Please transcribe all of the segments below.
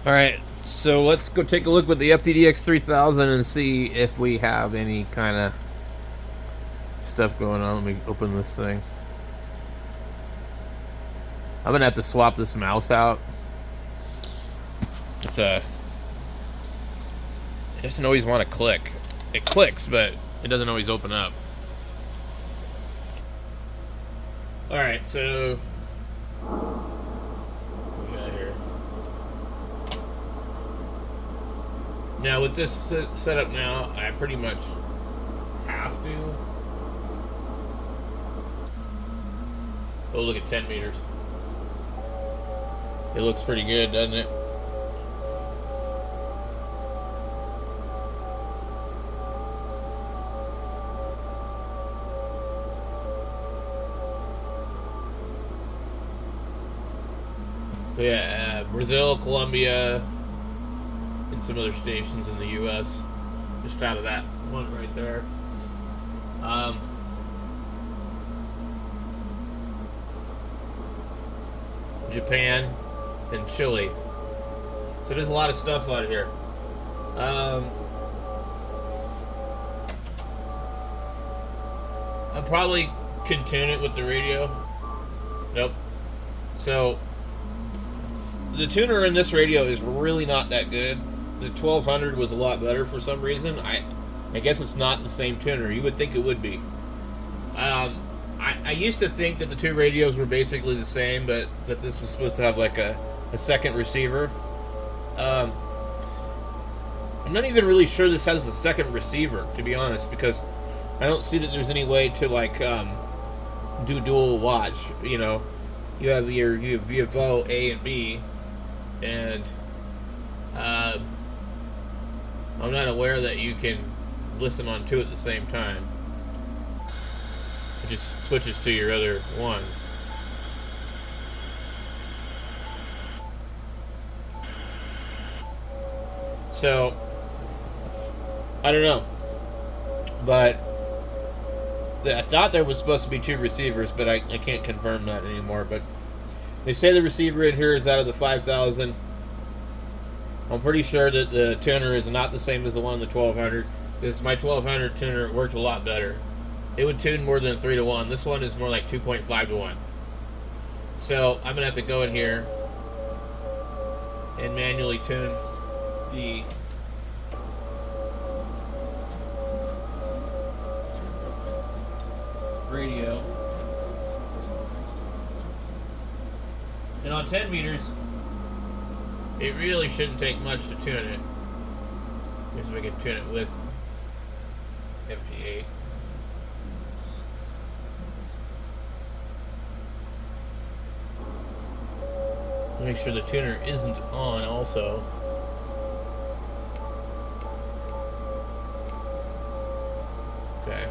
Alright, so let's go take a look with the FTDX 3000 and see if we have any kind of stuff going on. Let me open this thing. I'm gonna have to swap this mouse out. It doesn't always want to click. It clicks, but it doesn't always open up. Alright, so what we got here. Now with this setup now, I pretty much have to. Oh, look at 10 meters. It looks pretty good, doesn't it? Yeah, Brazil, Colombia, and some other stations in the U.S. Just out of that one right there. Japan and Chile. So there's a lot of stuff out here. I'll probably contune it with the radio. Nope. So the tuner in this radio is really not that good. The 1200 was a lot better for some reason. I guess it's not the same tuner. You would think it would be. I used to think that the two radios were basically the same, but that this was supposed to have like a second receiver. I'm not even really sure this has a second receiver, to be honest, because I don't see that there's any way to like do dual watch. You know, you have VFO A and B, and I'm not aware that you can listen on two at the same time. It just switches to your other one. So I don't know, but I thought there was supposed to be two receivers, but I can't confirm that anymore. But they say the receiver in here is out of the 5000. I'm pretty sure that the tuner is not the same as the one in the 1200, because my 1200 tuner worked a lot better. It would tune more than 3 to 1. This one is more like 2.5 to 1. So I'm gonna have to go in here and manually tune the radio. And on 10 meters, it really shouldn't take much to tune it. Here's if we can tune it with ft8. Make sure the tuner isn't on also. Okay.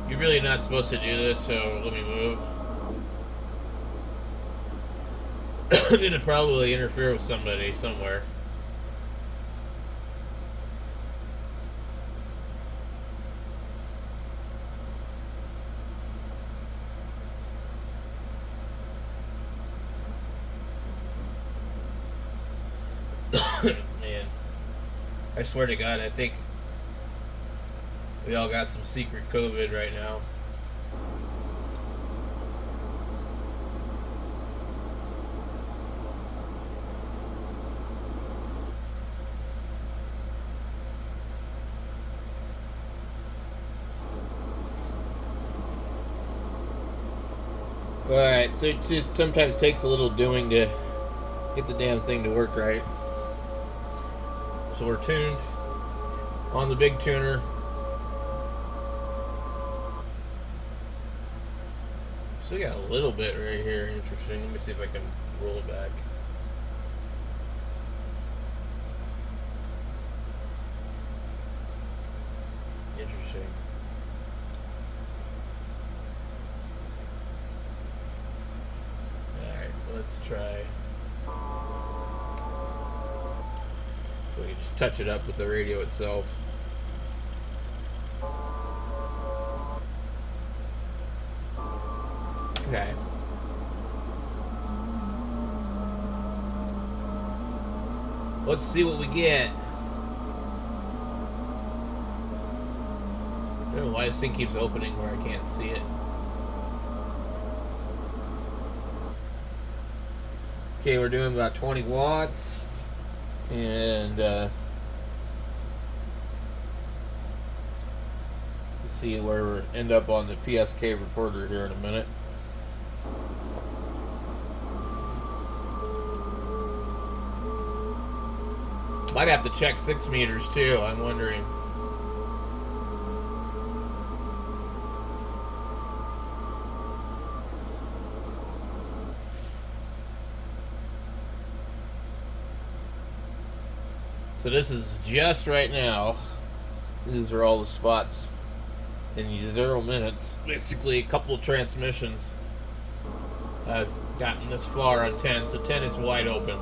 You're really not supposed to do this, so let me move. I'm gonna probably interfere with somebody somewhere. Man, I swear to God, I think we all got some secret COVID right now. Alright, so it just sometimes takes a little doing to get the damn thing to work right. So we're tuned on the big tuner. So we got a little bit right here. Interesting. Let me see if I can roll it back. Interesting. Alright, let's try. We can just touch it up with the radio itself. Okay. Let's see what we get. I don't know why this thing keeps opening where I can't see it. Okay, we're doing about 20 watts. And let's see where we end up on the PSK reporter here in a minute. Might have to check 6 meters too, I'm wondering. So this is just right now. These are all the spots in 0 minutes. Basically a couple of transmissions. I've gotten this far on 10, so 10 is wide open.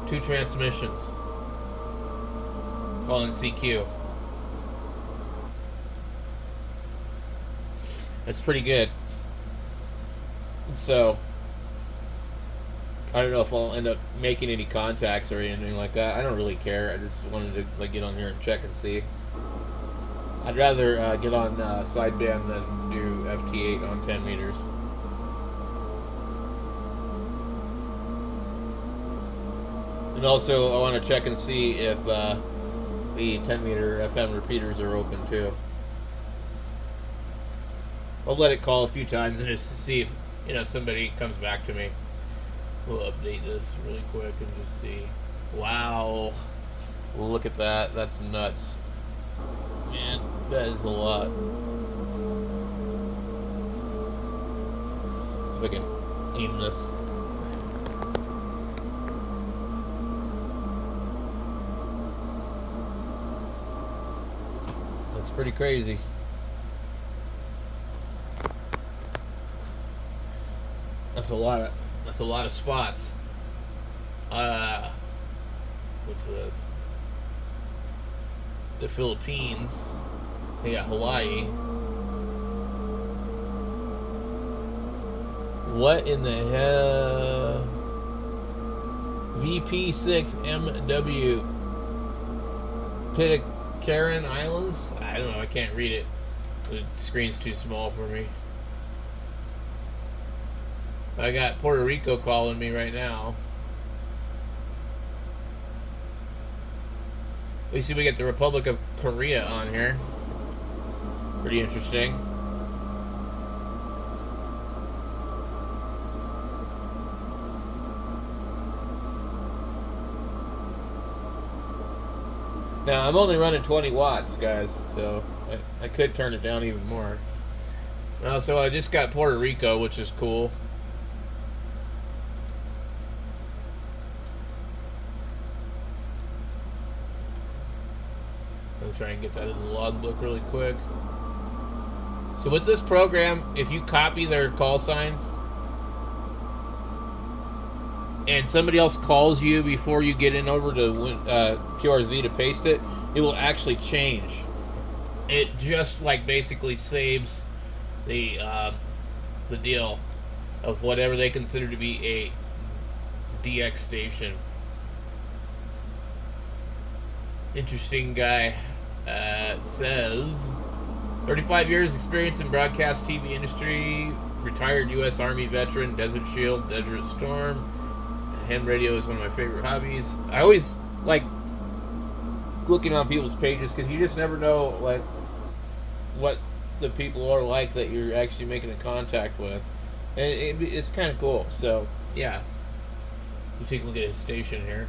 Two transmissions. Calling CQ. That's pretty good. So I don't know if I'll end up making any contacts or anything like that. I don't really care. I just wanted to like get on here and check and see. I'd rather get on sideband than do ft8 on 10 meters. And also I want to check and see if the 10 meter FM repeaters are open too. I'll let it call a few times and just see if somebody comes back to me. We'll update this really quick and just see. Wow. Look at that. That's nuts. Man, that is a lot. See if I can aim this. That's pretty crazy. That's a lot of spots. What's this? The Philippines. Yeah, Hawaii. What in the hell? VP6MW. Pitcairn Islands? I don't know, I can't read it. The screen's too small for me. I got Puerto Rico calling me right now. We see we get the Republic of Korea on here. Pretty interesting. Now, I'm only running 20 watts, guys, so I could turn it down even more. So I just got Puerto Rico, which is cool. Try and get that in the logbook really quick. So with this program, if you copy their call sign and somebody else calls you before you get in over to QRZ to paste it, it will actually change. It just like basically saves the deal of whatever they consider to be a DX station. Interesting guy. It says 35 years experience in broadcast TV industry, retired U.S. Army veteran, Desert Shield, Desert Storm. Ham radio is one of my favorite hobbies. I always like looking on people's pages because you just never know like what the people are like that you're actually making a contact with, and it's kind of cool. So yeah, you take a look at his station here.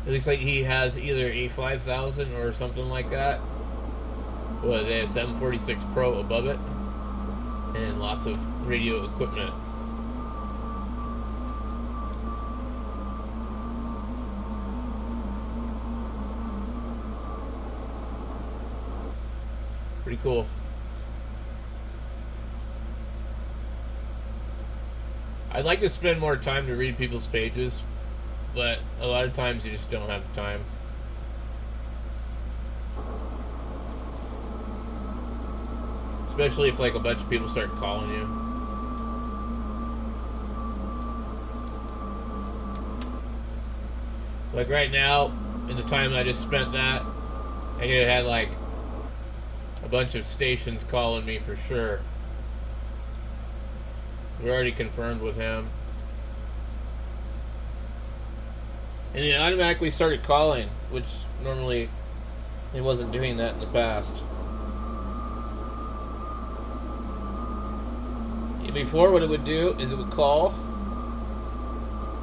It looks like he has either a 5000 or something like that. Well, they have 746 Pro above it, and lots of radio equipment. Pretty cool. I'd like to spend more time to read people's pages, but a lot of times you just don't have the time. especially if like a bunch of people start calling you. Like right now, in the time I just spent that, I could have had like a bunch of stations calling me for sure. We already confirmed with him. And it automatically started calling, which normally it wasn't doing that in the past. Before, what it would do is it would call,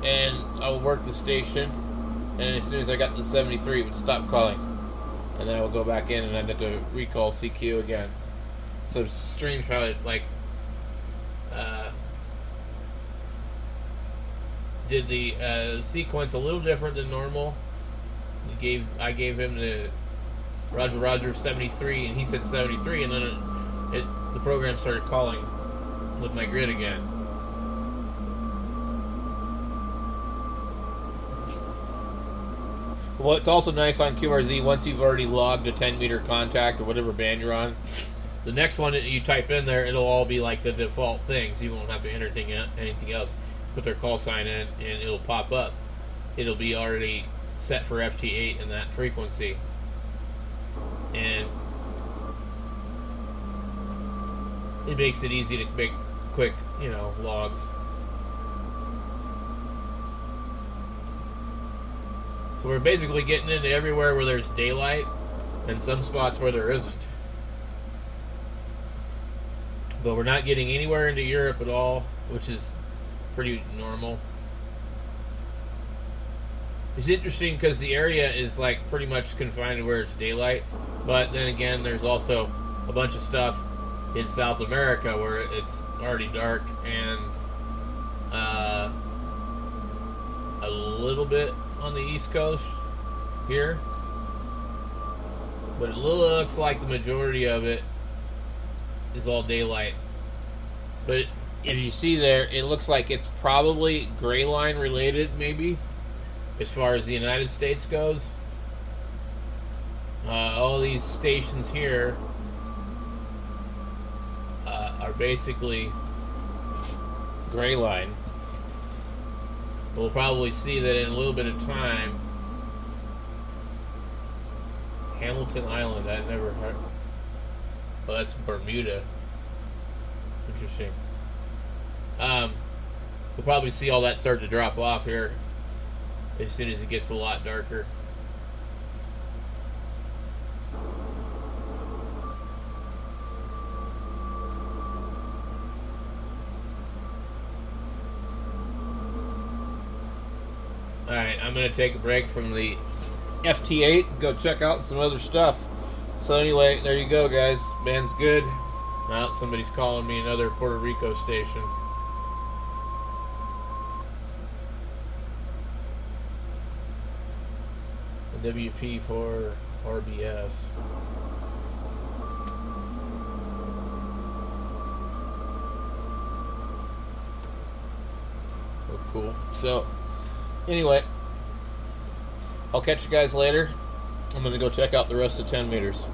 and I would work the station, and as soon as I got to 73, it would stop calling. And then I would go back in, and I'd have to recall CQ again. So it's strange how it, like, did the sequence a little different than normal. I gave him the Roger 73, and he said 73, and then the program started calling with my grid again. What's also nice on QRZ, once you've already logged a 10-meter contact or whatever band you're on, the next one that you type in there, it'll all be like the default things. You won't have to enter anything else. Put their call sign in, and it'll pop up. It'll be already set for ft8 in that frequency. And it makes it easy to make quick, logs. So we're basically getting into everywhere where there's daylight and some spots where there isn't. But we're not getting anywhere into Europe at all, which is pretty normal. It's interesting because the area is like pretty much confined to where it's daylight, but then again there's also a bunch of stuff in South America where it's already dark, and a little bit on the East Coast here, but it looks like the majority of it is all daylight. But if you see there, it looks like it's probably gray line related, maybe, as far as the United States goes. All these stations here are basically gray line. We'll probably see that in a little bit of time. Hamilton Island, I never heard. Well, that's Bermuda. Interesting. We'll probably see all that start to drop off here as soon as it gets a lot darker. Alright, I'm going to take a break from the ft8 and go check out some other stuff. So anyway, there you go, guys. Band's good. Now somebody's calling me, another Puerto Rico station. The WP for RBS. Oh, cool. So anyway, I'll catch you guys later. I'm going to go check out the rest of 10 meters.